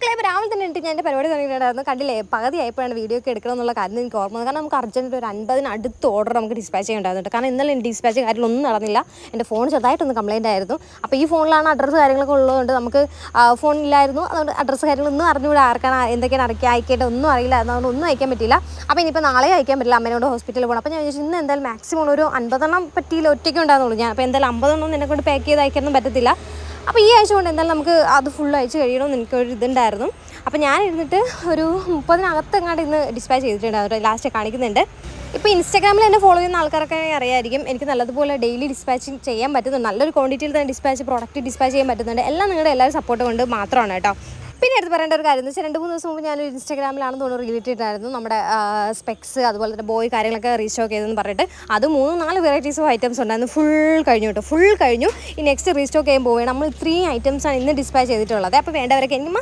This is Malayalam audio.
മക്കളെ രാവിലെ തന്നെ എനിക്ക് ഞാൻ എൻ്റെ പരിപാടി തുടങ്ങിയിട്ടുണ്ടായിരുന്നു. കണ്ടില്ലേ, പകുതിയായപ്പോഴാണ് വീഡിയോ ഒക്കെ എടുക്കണം എന്നുള്ള കാര്യം എനിക്ക് ഓർമ്മ. കാരണം നമുക്ക് അർജൻറ്റ് ഒരു 50 അടുത്ത് ഓർഡർ നമുക്ക് ഡിസ്പാച്ച് ചെയ്യേണ്ടതായിരുന്നു. കാരണം ഇന്നലെ ഡിസ്പാച്ച് കാര്യങ്ങളൊന്നും നടന്നില്ല. എൻ്റെ ഫോൺ ചെറുതായിട്ടൊന്ന് കംപ്ലയിൻ്റ് ആയിരുന്നു. അപ്പോൾ ഈ ഫോണിലാണ് അഡ്രസ്സ് കാര്യങ്ങളൊക്കെ ഉള്ളതുകൊണ്ട് നമുക്ക് ഫോണില്ലായിരുന്നു. അതുകൊണ്ട് അഡ്രസ്സ് കാര്യങ്ങളൊന്നും അറിഞ്ഞുകൂടെ, ആർക്കാണ് എന്തൊക്കെയാണ് അയക്കേണ്ടത് ഒന്നും അറിയില്ല. അതുകൊണ്ട് ഒന്നും അയക്കാൻ പറ്റില്ല. അപ്പോൾ ഇനിയിപ്പോൾ നാളെ അയക്കാൻ പറ്റില്ല, അമ്മേനോട് ഹോസ്പിറ്റലിൽ പോകണം. അപ്പോൾ ഞാൻ വിചാരിച്ചു ഇന്ന് എന്തായാലും മാക്സിമം ഒരു 50 പറ്റിയില്ല, ഒറ്റയ്ക്ക് ഉണ്ടാകുന്നുള്ളൂ ഞാൻ. അപ്പോൾ എന്തായാലും 50 എന്നെ കൊണ്ട് പാക്ക് ചെയ്ത് അയക്കാനൊന്നും പറ്റത്തില്ല. അപ്പോൾ ഈ ആഴ്ച കൊണ്ട് എന്തായാലും നമുക്ക് അത് ഫുൾ അയച്ച് കഴിയണമെന്ന് എനിക്കൊരു ഇതുണ്ടായിരുന്നു. അപ്പോൾ ഞാൻ ഇരുന്നിട്ട് ഒരു 30-നകത്തെങ്ങാണ്ട് ഇന്ന് ഡിസ്പാച്ച് ചെയ്തിട്ടുണ്ടായിരുന്നു. ലാസ്റ്റ് കാണിക്കുന്നുണ്ട്. ഇപ്പോൾ ഇൻസ്റ്റാഗ്രാമിൽ എന്നെ ഫോളോ ചെയ്യുന്ന ആൾക്കാരൊക്കെ അറിയായിരിക്കും, എനിക്ക് നല്ലതുപോലെ ഡെയിലി ഡിസ്പാച്ചിങ് ചെയ്യാൻ പറ്റുന്നുണ്ട്. നല്ലൊരു ക്വാണ്ടിറ്റിയിൽ തന്നെ പ്രോഡക്റ്റ് ഡിസ്പാച്ച് ചെയ്യാൻ പറ്റുന്നുണ്ട്. എല്ലാം നിങ്ങളുടെ എല്ലാവരും സപ്പോർട്ട് കൊണ്ട് മാത്രമാണ് കേട്ടോ. പിന്നെ എടുത്ത് പറയേണ്ട ഒരു കാര്യം എന്ന് വെച്ചാൽ 2-3 ദിവസം മുമ്പ് ഞാനൊരു ഇൻസ്റ്റാഗ്രാമിലാണെന്ന് തോന്നുന്നു റിലേറ്റഡ് നമ്മുടെ സ്പെക്സ് അതുപോലെ തന്നെ ബോയ് കാര്യങ്ങളൊക്കെ റീസ്റ്റോക്ക് ചെയ്തെന്ന് പറഞ്ഞിട്ട് അത് 3-4 വെറൈറ്റീസ് ഓഫ് ഐറ്റംസ് ഉണ്ടായിരുന്നു. ഫുൾ കഴിഞ്ഞു കേട്ടോ, ഫുൾ കഴിഞ്ഞു. ഈ നെക്സ്റ്റ് റീസ്റ്റോക്ക് ചെയ്യാൻ പോവുകയാണ്. നമ്മൾ 3 ഐറ്റംസാണ് ഇന്ന് ഡിസ്പാച്ച് ചെയ്തിട്ടുള്ളത്. അപ്പോൾ വേണ്ടവരൊക്കെ എനിക്ക്